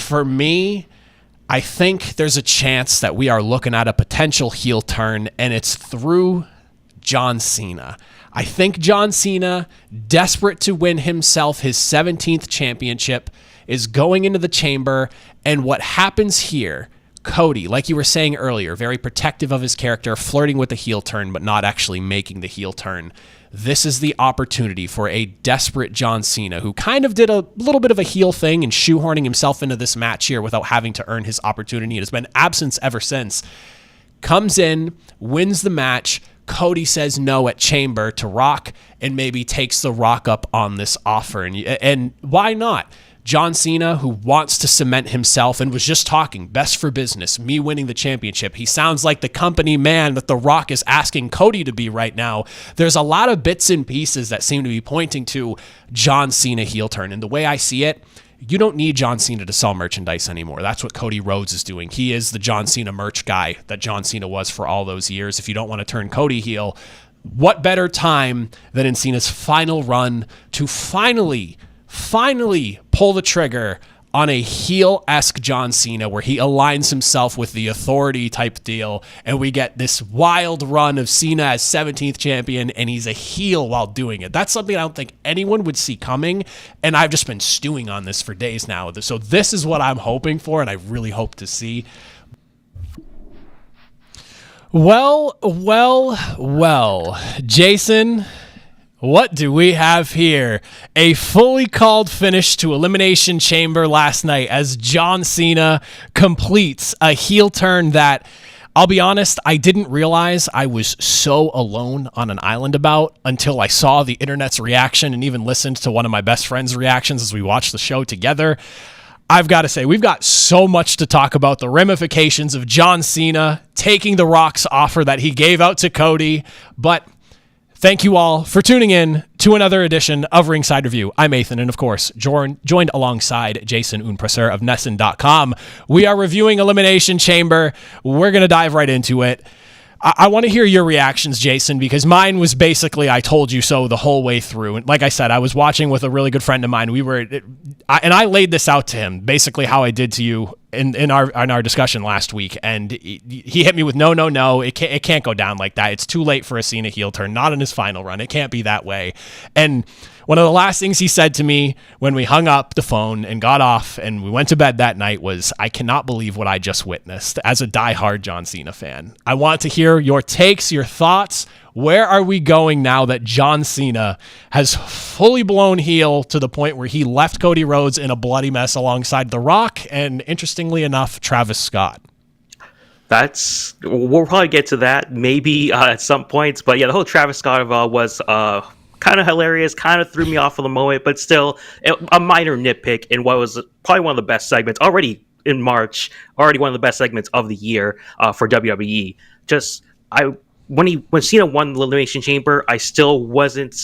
For me, I think there's a chance that we are looking at a potential heel turn, and it's through John Cena. I think John Cena, desperate to win himself his 17th championship, is going into the chamber, and what happens here, Cody, like you were saying earlier, very protective of his character, flirting with the heel turn, but not actually making the heel turn. This is the opportunity for a desperate John Cena, who kind of did a little bit of a heel thing and shoehorning himself into this match here without having to earn his opportunity. It has been absence ever since. Comes in, wins the match. Cody says no at Chamber to Rock and maybe takes the Rock up on this offer. And why not? John Cena, who wants to cement himself and was just talking, best for business, me winning the championship. He sounds like the company man that The Rock is asking Cody to be right now. There's a lot of bits and pieces that seem to be pointing to John Cena heel turn. And the way I see it, you don't need John Cena to sell merchandise anymore. That's what Cody Rhodes is doing. He is the John Cena merch guy that John Cena was for all those years. If you don't want to turn Cody heel, what better time than in Cena's final run to finally pull the trigger on a heel-esque John Cena where he aligns himself with the authority type deal, and we get this wild run of Cena as 17th champion, and he's a heel while doing it. That's something I don't think anyone would see coming, and I've just been stewing on this for days now. So this is what I'm hoping for, and I really hope to see. Well, Jason, what do we have here? A fully called finish to Elimination Chamber last night as John Cena completes a heel turn that, I'll be honest, I didn't realize I was so alone on an island about until I saw the internet's reaction and even listened to one of my best friend's reactions as we watched the show together. I've got to say, we've got so much to talk about the ramifications of John Cena taking the Rock's offer that he gave out to Cody, but thank you all for tuning in to another edition of Ringside Review. I'm Athan, and of course, joined alongside Jason Ounpraseuth of Nessun.com. We are reviewing Elimination Chamber. We're going to dive right into it. I want to hear your reactions, Jason, because mine was basically I told you so the whole way through. And like I said, I was watching with a really good friend of mine. I laid this out to him, basically how I did to you in our discussion last week, and he hit me with no, it can't go down like that. It's too late for a Cena heel turn, not in his final run. It can't be that way. And one of the last things he said to me when we hung up the phone and got off and we went to bed that night was, I cannot believe what I just witnessed as a diehard John Cena fan. I want to hear your takes, your thoughts. Where are we going now that John Cena has fully blown heel to the point where he left Cody Rhodes in a bloody mess alongside The Rock and, interestingly enough, Travis Scott? We'll probably get to that maybe at some points. But yeah, the whole Travis Scott was kind of hilarious, kind of threw me off for the moment, but still a minor nitpick in what was probably one of the best segments already in March, already one of the best segments of the year for WWE. When Cena won the Elimination Chamber, I still wasn't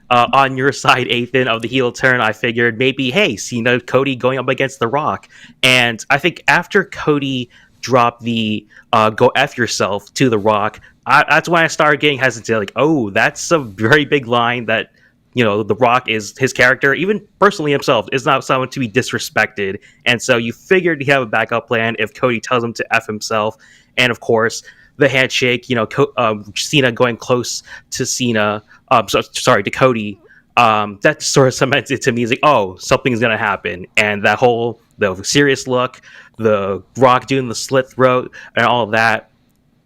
on your side, Athan, of the heel turn. I figured maybe, hey, Cena, Cody going up against The Rock. And I think after Cody dropped the go F yourself to The Rock, that's when I started getting hesitant. Like, oh, that's a very big line that, The Rock is his character, even personally himself, is not someone to be disrespected. And so you figured you have a backup plan if Cody tells him to F himself. And of course, the handshake, Cena going close to to Cody. That sort of cemented to me as like, oh, something's going to happen. And that the serious look, the Rock doing the slit throat and all of that,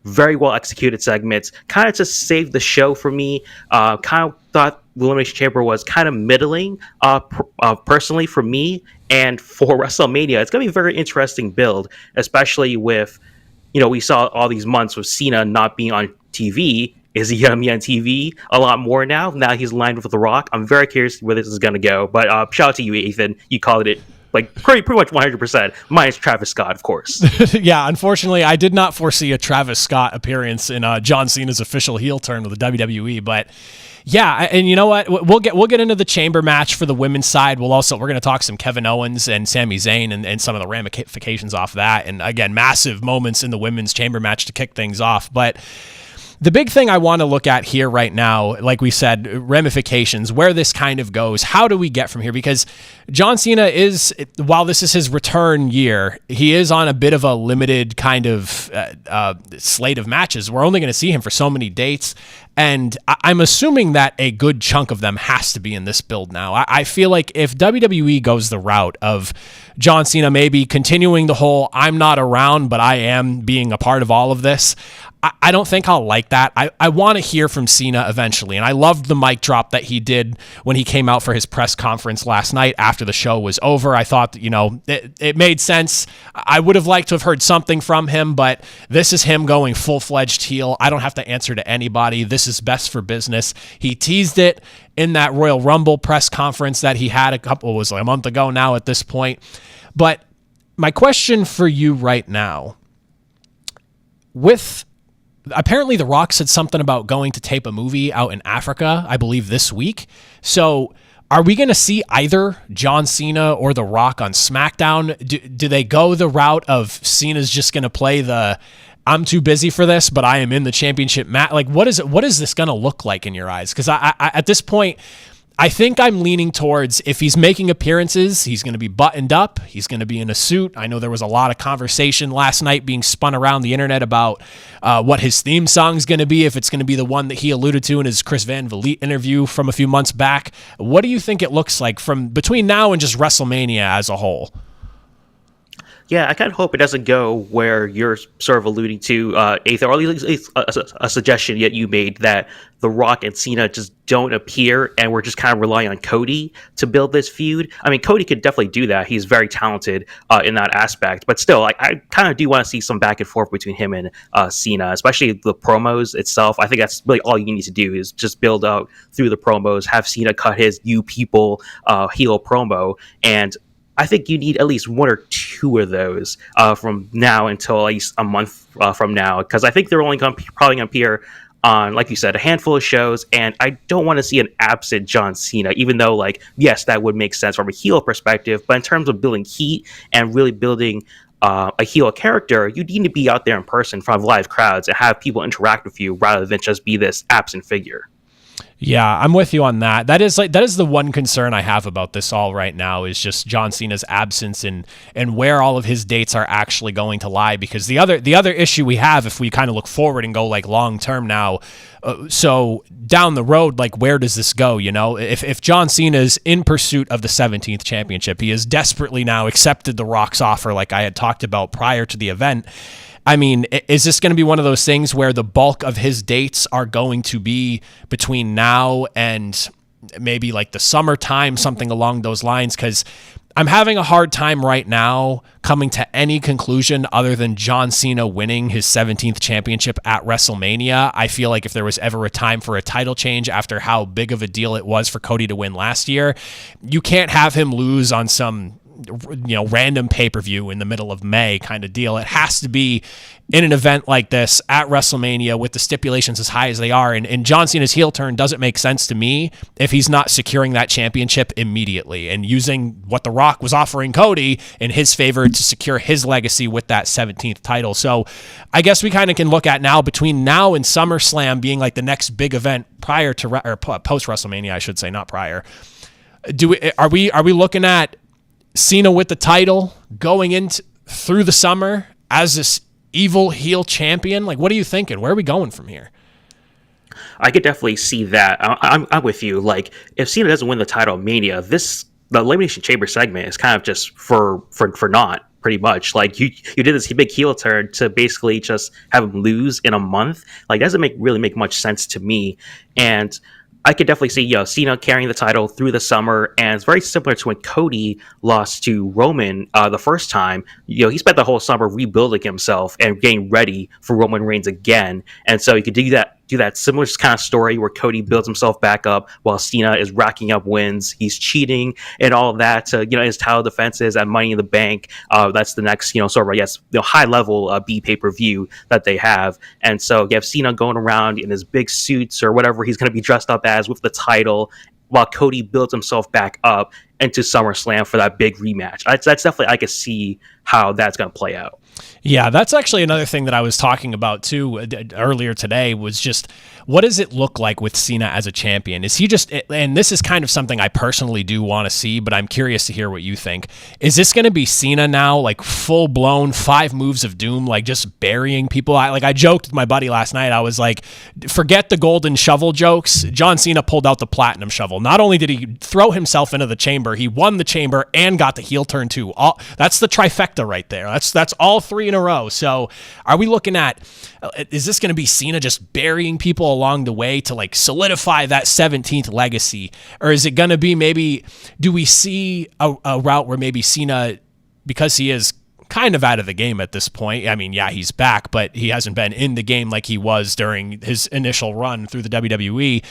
very well executed segments, kind of just saved the show for me. Kind of thought the Elimination Chamber was kind of middling, personally for me, and for WrestleMania, it's going to be a very interesting build, especially with, we saw all these months with Cena not being on TV. Is he going to be on TV a lot more now? Now he's lined with The Rock. I'm very curious where this is going to go. But shout out to you, Athan. You called it like pretty much 100%, minus Travis Scott, of course. Yeah, unfortunately, I did not foresee a Travis Scott appearance in John Cena's official heel turn with the WWE, but yeah, and you know what? We'll get into the chamber match for the women's side. We're going to talk some Kevin Owens and Sami Zayn and some of the ramifications off that, and again, massive moments in the women's chamber match to kick things off, but The big thing I want to look at here right now, like we said, ramifications, where this kind of goes. How do we get from here? Because John Cena is, while this is his return year, he is on a bit of a limited kind of slate of matches. We're only going to see him for so many dates. And I'm assuming that a good chunk of them has to be in this build now. I feel like if WWE goes the route of John Cena maybe continuing the whole I'm not around, but I am being a part of all of this, I don't think I'll like that. I want to hear from Cena eventually. And I loved the mic drop that he did when he came out for his press conference last night after the show was over. I thought, it made sense. I would have liked to have heard something from him, but this is him going full-fledged heel. I don't have to answer to anybody. This is best for business. He teased it in that Royal Rumble press conference that he had a month ago now at this point. But my question for you right now, apparently The Rock said something about going to tape a movie out in Africa, I believe this week. So are we going to see either John Cena or The Rock on SmackDown? Do they go the route of Cena's just going to play the I'm too busy for this, but I am in the championship match? Like, what is this going to look like in your eyes? Because I at this point, I think I'm leaning towards if he's making appearances, he's going to be buttoned up. He's going to be in a suit. I know there was a lot of conversation last night being spun around the internet about what his theme song is going to be, if it's going to be the one that he alluded to in his Chris Van Vliet interview from a few months back. What do you think it looks like from between now and just WrestleMania as a whole? Yeah, I kind of hope it doesn't go where you're sort of alluding to, Athan, or at least a suggestion yet you made that The Rock and Cena just don't appear and we're just kind of relying on Cody to build this feud. I mean, Cody could definitely do that. He's very talented in that aspect. But still, I kind of do want to see some back and forth between him and Cena, especially the promos itself. I think that's really all you need to do is just build out through the promos, have Cena cut his "You People" heel promo, and I think you need at least one or two of those from now until at least a month from now, because I think they're only probably going to appear on, like you said, a handful of shows, and I don't want to see an absent John Cena, even though, like, yes, that would make sense from a heel perspective, but in terms of building heat and really building a heel character, you need to be out there in person in front of live crowds and have people interact with you rather than just be this absent figure. Yeah, I'm with you on that. That is the one concern I have about this all right now is just John Cena's absence and where all of his dates are actually going to lie. Because the other issue we have, if we kind of look forward and go like long term now, so down the road, like where does this go? If John Cena is in pursuit of the 17th championship, he has desperately now accepted The Rock's offer, like I had talked about prior to the event. I mean, is this going to be one of those things where the bulk of his dates are going to be between now and maybe like the summertime, something along those lines? Because I'm having a hard time right now coming to any conclusion other than John Cena winning his 17th championship at WrestleMania. I feel like if there was ever a time for a title change after how big of a deal it was for Cody to win last year, you can't have him lose on some random pay-per-view in the middle of May kind of deal. It has to be in an event like this at WrestleMania with the stipulations as high as they are. And John Cena's heel turn doesn't make sense to me if he's not securing that championship immediately and using what The Rock was offering Cody in his favor to secure his legacy with that 17th title. So I guess we kind of can look at now between now and SummerSlam being like the next big event prior to or post WrestleMania, I should say, not prior. Are we looking at Cena with the title going into through the summer as this evil heel champion? Like, what are you thinking? Where are we going from here? I could definitely see that. I'm with you. Like, if Cena doesn't win the title at Mania, the Elimination Chamber segment is kind of just for naught, pretty much. Like, you did this big heel turn to basically just have him lose in a month. Like, doesn't really make much sense to me. And I could definitely see, Cena carrying the title through the summer, and it's very similar to when Cody lost to Roman the first time. He spent the whole summer rebuilding himself and getting ready for Roman Reigns again, and so you could do that similar kind of story where Cody builds himself back up while Cena is racking up wins. He's cheating and all of that to, his title defenses at Money in the Bank. That's the next, sort of, high level B pay-per-view that they have. And so you have Cena going around in his big suits or whatever he's going to be dressed up as with the title, while Cody builds himself back up into SummerSlam for that big rematch. That's definitely, I can see how that's going to play out. Yeah, that's actually another thing that I was talking about too earlier today was just what does it look like with Cena as a champion? Is he just, and this is kind of something I personally do want to see, but I'm curious to hear what you think. Is this going to be Cena now, like full blown 5 moves of doom, like just burying people? I joked with my buddy last night. I was like, forget the golden shovel jokes. John Cena pulled out the platinum shovel. Not only did he throw himself into the chamber, he won the chamber and got the heel turn too. That's the trifecta right there. That's all 3 in a row. So are we looking at, is this going to be Cena just burying people along the way to like solidify that 17th legacy? Or is it going to be maybe, do we see a route where maybe Cena, because he is kind of out of the game at this point, I mean, yeah, he's back, but he hasn't been in the game like he was during his initial run through the WWE.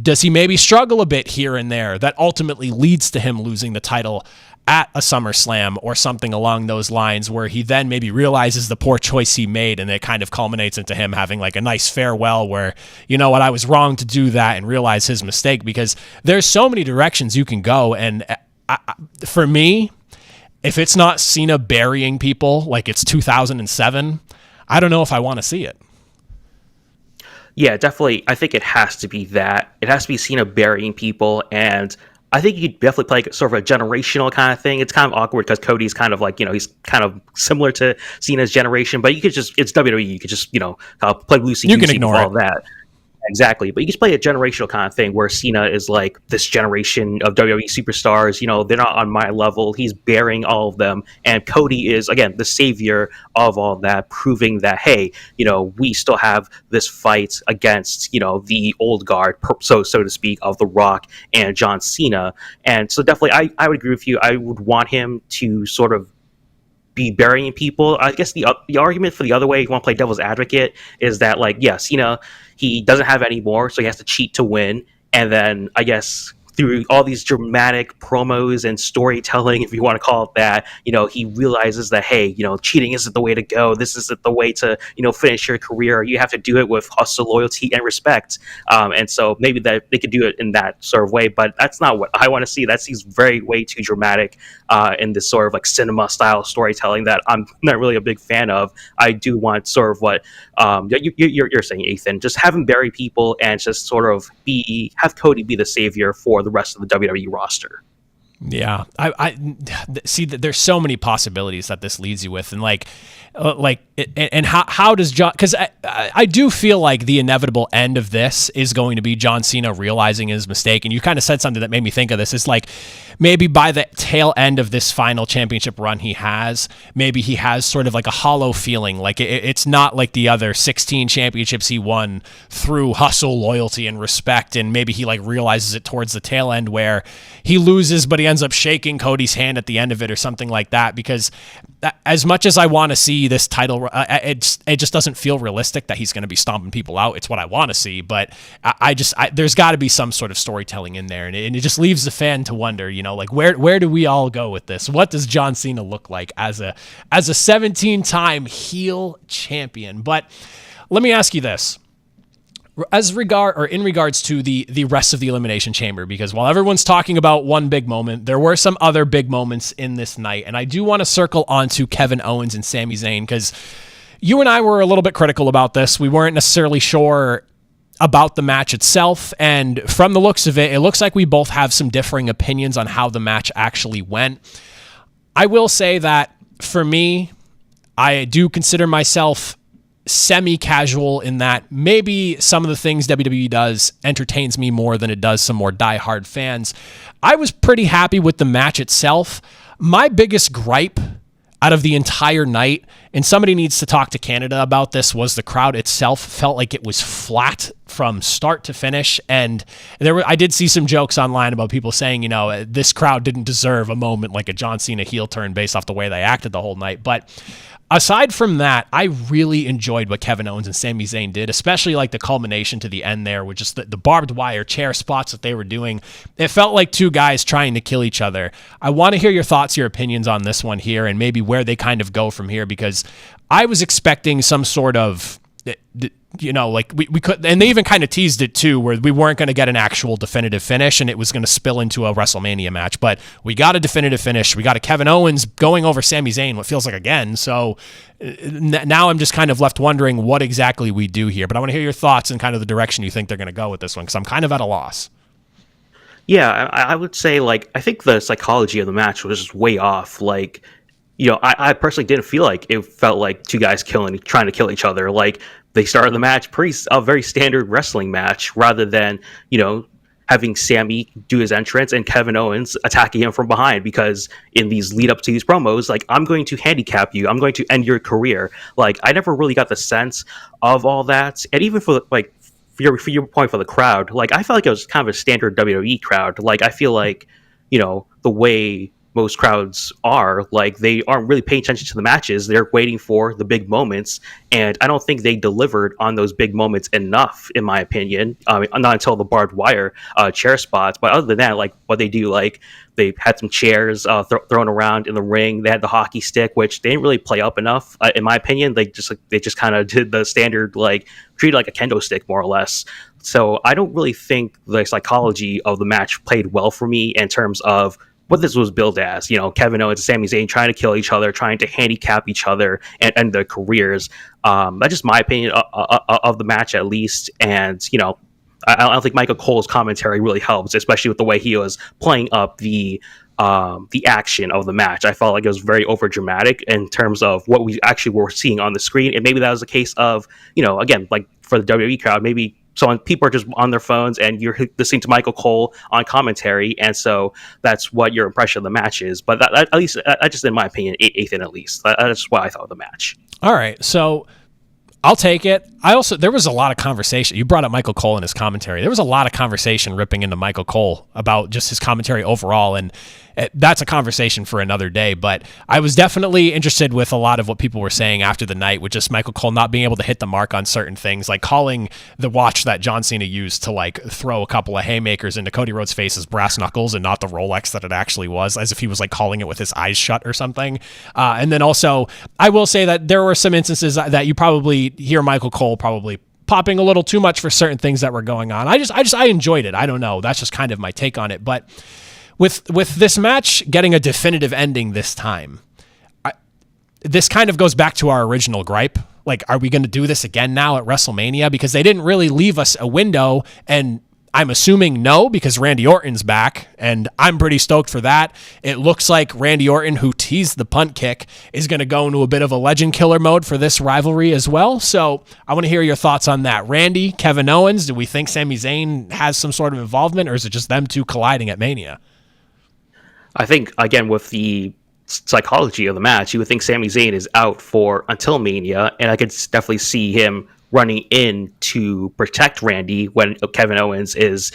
Does he maybe struggle a bit here and there that ultimately leads to him losing the title at a SummerSlam or something along those lines, where he then maybe realizes the poor choice he made and it kind of culminates into him having like a nice farewell where, you know what, I was wrong to do that, and realize his mistake? Because there's so many directions you can go. And for me, if it's not Cena burying people like it's 2007, I don't know if I want to see it. Yeah, definitely. I think it has to be that. It has to be Cena burying people, and I think you could definitely play like sort of a generational kind of thing. It's kind of awkward because Cody's kind of like, he's kind of similar to Cena's generation, but you could just, it's WWE. You could just, play Lucy. You can ignore all that. Exactly. But you can play a generational kind of thing where Cena is like this generation of WWE superstars. They're not on my level. He's burying all of them. And Cody is, again, the savior of all of that, proving that, hey, we still have this fight against, the old guard, so to speak, of The Rock and John Cena. And so definitely, I would agree with you. I would want him to sort of be burying people. I guess the argument for the other way, if you want to play devil's advocate, is that, like, yes, he doesn't have any more, so he has to cheat to win. And then I guess through all these dramatic promos and storytelling, if you want to call it that, he realizes that, hey, cheating isn't the way to go. This isn't the way to, finish your career. You have to do it with hustle, loyalty, and respect. And so maybe that they could do it in that sort of way, but that's not what I want to see. That seems way too dramatic in this sort of like cinema style storytelling that I'm not really a big fan of. I do want sort of what you're saying, Athan, just have him bury people and just sort of have Cody be the savior for the rest of the WWE roster. Yeah, I see that there's so many possibilities that this leads you with, and and how does John? Because I do feel like the inevitable end of this is going to be John Cena realizing his mistake, and you kind of said something that made me think of this. It's like maybe by the tail end of this final championship run he has, maybe he has sort of like a hollow feeling, like it's not like the other 16 championships he won through hustle, loyalty, and respect, and maybe he like realizes it towards the tail end where he loses, but he ends up shaking Cody's hand at the end of it or something like that. Because as much as I want to see this title, it just doesn't feel realistic that he's going to be stomping people out. It's what I want to see, but there's got to be some sort of storytelling in there, and it just leaves the fan to wonder, like where do we all go with this? What does John Cena look like as a 17-time heel champion? But let me ask you this. In regards to the rest of the Elimination Chamber, because while everyone's talking about one big moment, there were some other big moments in this night, and I do want to circle onto Kevin Owens and Sami Zayn, because you and I were a little bit critical about this. We weren't necessarily sure about the match itself, and from the looks of it, it looks like we both have some differing opinions on how the match actually went. I will say that for me, I do consider myself semi-casual in that maybe some of the things WWE does entertains me more than it does some more diehard fans. I was pretty happy with the match itself. My biggest gripe out of the entire night, and somebody needs to talk to Canada about this, was the crowd itself felt like it was flat from start to finish. And I did see some jokes online about people saying, this crowd didn't deserve a moment like a John Cena heel turn based off the way they acted the whole night. But aside from that, I really enjoyed what Kevin Owens and Sami Zayn did, especially like the culmination to the end there with just the barbed wire chair spots that they were doing. It felt like two guys trying to kill each other. I want to hear your thoughts, your opinions on this one here, and maybe where they kind of go from here, because I was expecting some sort of like we could, and they even kind of teased it too, where we weren't going to get an actual definitive finish and it was going to spill into a WrestleMania match, but we got a definitive finish. We got a Kevin Owens going over Sami Zayn, what feels like again. So now I'm just kind of left wondering what exactly we do here, but I want to hear your thoughts and kind of the direction you think they're going to go with this one, because I'm kind of at a loss. Yeah, I would say, like, I think the psychology of the match was just way off. Like, I personally didn't feel like it felt like two guys trying to kill each other. Like, they started the match a very standard wrestling match, rather than, having Sammy do his entrance and Kevin Owens attacking him from behind, because in these lead up to these promos, like, I'm going to handicap you, I'm going to end your career. Like, I never really got the sense of all that. And even for your point for the crowd, like, I felt like it was kind of a standard WWE crowd. Like, I feel like, the way most crowds are, like, they aren't really paying attention to the matches. They're waiting for the big moments, and I don't think they delivered on those big moments enough, in my opinion. Not until the barbed wire chair spots, but other than that, like, what they do, like, they had some chairs thrown around in the ring. They had the hockey stick, which they didn't really play up enough, in my opinion. They just kind of did the standard, like, treated like a kendo stick, more or less. So I don't really think the psychology of the match played well for me in terms of what this was billed as. Kevin Owens and Sami Zayn trying to kill each other, trying to handicap each other and their careers. That's just my opinion of the match, at least. And, I don't think Michael Cole's commentary really helps, especially with the way he was playing up the action of the match. I felt like it was very overdramatic in terms of what we actually were seeing on the screen. And maybe that was a case of, again, like, for the WWE crowd, maybe people are just on their phones and you're listening to Michael Cole on commentary, and so that's what your impression of the match is. But that, at least, just in my opinion, Athan, at least, that's what I thought of the match. All right, so I'll take it. There was a lot of conversation. You brought up Michael Cole and his commentary. There was a lot of conversation ripping into Michael Cole about just his commentary overall, and that's a conversation for another day. But I was definitely interested with a lot of what people were saying after the night, with just Michael Cole not being able to hit the mark on certain things, like calling the watch that John Cena used to, like, throw a couple of haymakers into Cody Rhodes' face as brass knuckles and not the Rolex that it actually was, as if he was, like, calling it with his eyes shut or something. And then also, I will say that there were some instances that you probably hear Michael Cole probably popping a little too much for certain things that were going on. I enjoyed it. I don't know. That's just kind of my take on it. But with this match getting a definitive ending this time, this kind of goes back to our original gripe. Like, are we going to do this again now at WrestleMania? Because they didn't really leave us a window, and I'm assuming no, because Randy Orton's back, and I'm pretty stoked for that. It looks like Randy Orton, who teased the punt kick, is going to go into a bit of a legend killer mode for this rivalry as well. So I want to hear your thoughts on that. Randy, Kevin Owens, do we think Sami Zayn has some sort of involvement, or is it just them two colliding at Mania? I think, again, with the psychology of the match, you would think Sami Zayn is out until Mania, and I could definitely see him running in to protect Randy when Kevin Owens is,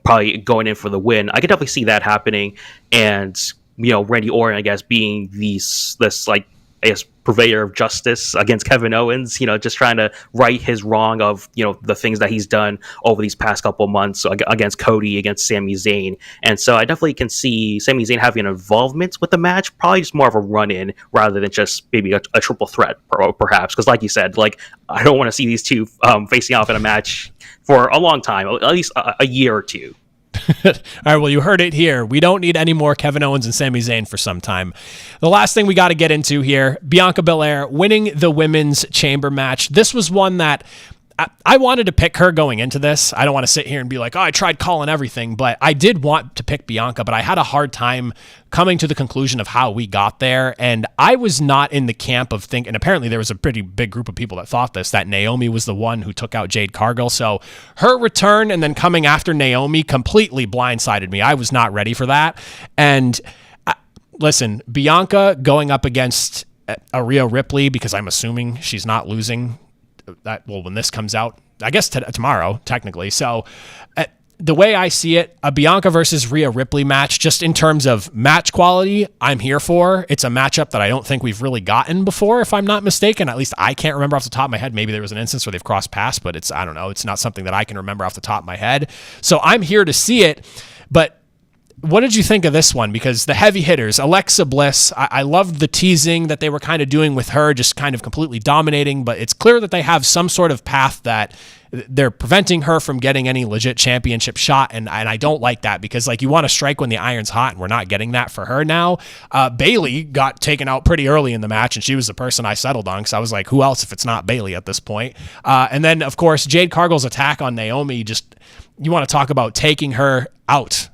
probably going in for the win. I could definitely see that happening, and Randy Orton, I guess, being this like, I guess, purveyor of justice against Kevin Owens, just trying to right his wrong of, the things that he's done over these past couple months against Cody, against Sami Zayn. And so I definitely can see Sami Zayn having an involvement with the match, probably just more of a run-in rather than just maybe a triple threat, perhaps. Because like you said, like, I don't want to see these two facing off in a match for a long time, at least a year or two. All right, well, you heard it here. We don't need any more Kevin Owens and Sami Zayn for some time. The last thing we got to get into here, Bianca Belair winning the women's chamber match. This was one that I wanted to pick her going into this. I don't want to sit here and be like, oh, I tried calling everything, but I did want to pick Bianca, but I had a hard time coming to the conclusion of how we got there. And I was not in the camp of thinking, and apparently there was a pretty big group of people that thought this, that Naomi was the one who took out Jade Cargill. So her return and then coming after Naomi completely blindsided me. I was not ready for that. And listen, Bianca going up against Rhea Ripley, because I'm assuming she's not losing that, well, when this comes out, I guess tomorrow, technically. So the way I see it, a Bianca versus Rhea Ripley match, just in terms of match quality, I'm here for. It's a matchup that I don't think we've really gotten before, if I'm not mistaken. At least I can't remember off the top of my head. Maybe there was an instance where they've crossed paths, but I don't know. It's not something that I can remember off the top of my head. So I'm here to see it. But what did you think of this one? Because the heavy hitters, Alexa Bliss, I loved the teasing that they were kind of doing with her, just kind of completely dominating, but it's clear that they have some sort of path that they're preventing her from getting any legit championship shot, and I don't like that, because like, you want to strike when the iron's hot, and we're not getting that for her now. Bayley got taken out pretty early in the match, and she was the person I settled on, because I was like, who else if it's not Bayley at this point? And then, of course, Jade Cargill's attack on Naomi, just, you want to talk about taking her out.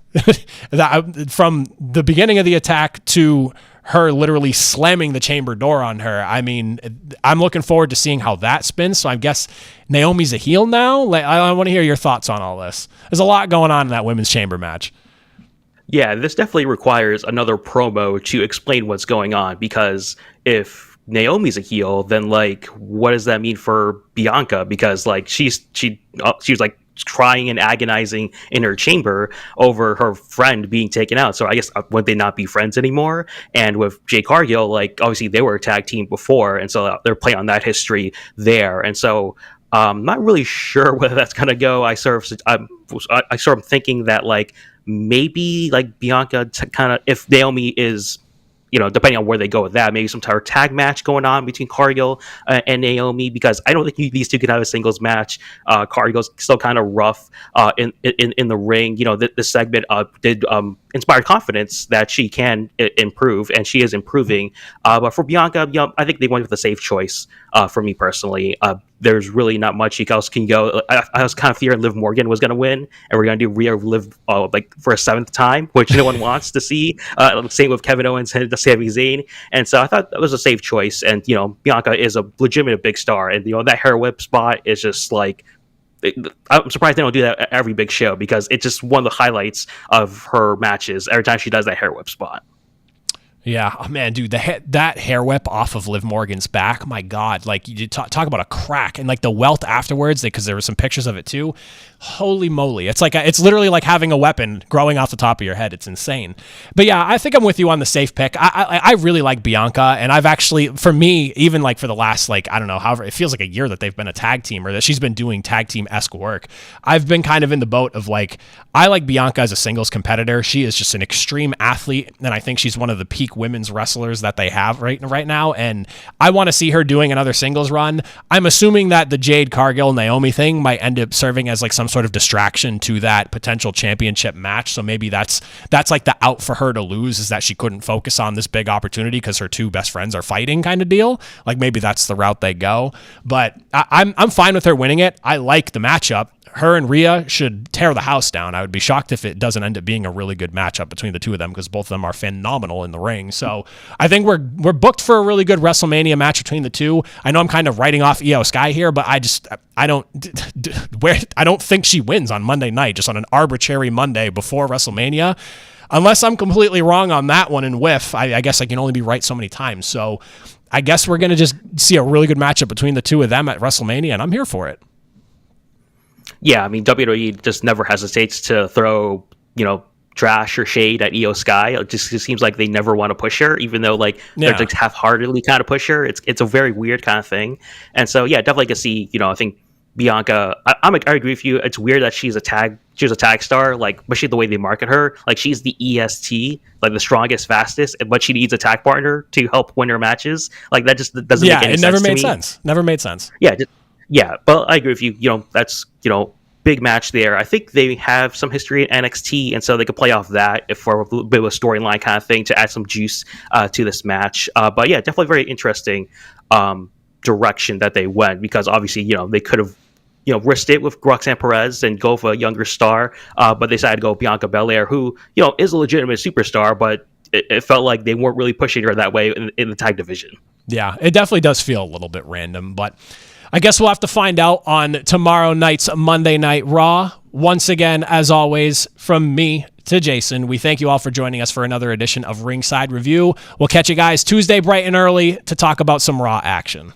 From the beginning of the attack to her literally slamming the chamber door on her. I mean, I'm looking forward to seeing how that spins. So I guess Naomi's a heel now. Like, I want to hear your thoughts on all this. There's a lot going on in that women's chamber match. Yeah, this definitely requires another promo to explain what's going on, because if Naomi's a heel, then like, what does that mean for Bianca? Because like, she was like crying and agonizing in her chamber over her friend being taken out. So I guess, would they not be friends anymore? And with Jade Cargill, like, obviously they were a tag team before, and so they're playing on that history there. And so not really sure whether that's gonna go. I sort of thinking that like, maybe like Bianca kind of, if Naomi is, you know, depending on where they go with that, maybe some type of tag match going on between Cargill and Naomi, because I don't think these two could have a singles match. Cargill's still kind of rough in the ring. You know, this segment did inspire confidence that she can improve, and she is improving. But for Bianca, you know, I think they went with a safe choice for me personally. There's really not much else can go. I was kind of fearing Liv Morgan was going to win, and we're going to do Rhea Liv like for a seventh time, which no one wants to see. Same with Kevin Owens and Sami Zayn, and so I thought that was a safe choice. And you know, Bianca is a legitimate big star, and you know, that hair whip spot is just like, I'm surprised they don't do that at every big show, because it's just one of the highlights of her matches every time she does that hair whip spot. Yeah, oh man, dude, that hair whip off of Liv Morgan's back, my God, like, you talk about a crack, and like the welt afterwards, because there were some pictures of it too. Holy moly, it's like it's literally like having a weapon growing off the top of your head. It's insane. But yeah, I think I'm with you on the safe pick. I really like Bianca, and I've actually, for me, even like for the last, like, I don't know, however, it feels like a year that they've been a tag team, or that she's been doing tag team-esque work. I've been kind of in the boat of like, I like Bianca as a singles competitor. She is just an extreme athlete, and I think she's one of the peak women's wrestlers that they have right now, and I want to see her doing another singles run. I'm assuming that the Jade Cargill Naomi thing might end up serving as like some sort of distraction to that potential championship match, so maybe that's like the out for her to lose, is that she couldn't focus on this big opportunity because her two best friends are fighting kind of deal. Like, maybe that's the route they go, but I'm fine with her winning it. I like the matchup. Her and Rhea should tear the house down. I would be shocked if it doesn't end up being a really good matchup between the two of them, because both of them are phenomenal in the ring. So I think we're booked for a really good WrestleMania match between the two. I know I'm kind of writing off Io Sky here, but I don't think she wins on Monday night, just on an arbitrary Monday before WrestleMania. Unless I'm completely wrong on that one and whiff, I guess I can only be right so many times. So I guess we're going to just see a really good matchup between the two of them at WrestleMania, and I'm here for it. Yeah, I mean, WWE just never hesitates to throw, you know, trash or shade at Io Sky. It just seems like they never want to push her, even though like they're like half-heartedly kind of push her. It's a very weird kind of thing. And so yeah, definitely can see, you know, I think Bianca, I agree with you. It's weird that she's a tag star, like, especially the way they market her. Like, she's the EST, like the strongest, fastest, but she needs a tag partner to help win her matches. Like, that just doesn't make any sense. Yeah, it never made sense. Never made sense. Yeah, but I agree with you. You know, that's, you know, big match there. I think they have some history in NXT, and so they could play off that if for a little bit of a storyline kind of thing to add some juice to this match. But yeah, definitely very interesting direction that they went, because obviously, you know, they could have, you know, risked it with Roxanne Perez and go for a younger star, but they decided to go Bianca Belair, who, you know, is a legitimate superstar, but it felt like they weren't really pushing her that way in the tag division. Yeah, it definitely does feel a little bit random, but I guess we'll have to find out on tomorrow night's Monday Night Raw. Once again, as always, from me to Jason, we thank you all for joining us for another edition of Ringside Review. We'll catch you guys Tuesday bright and early to talk about some Raw action.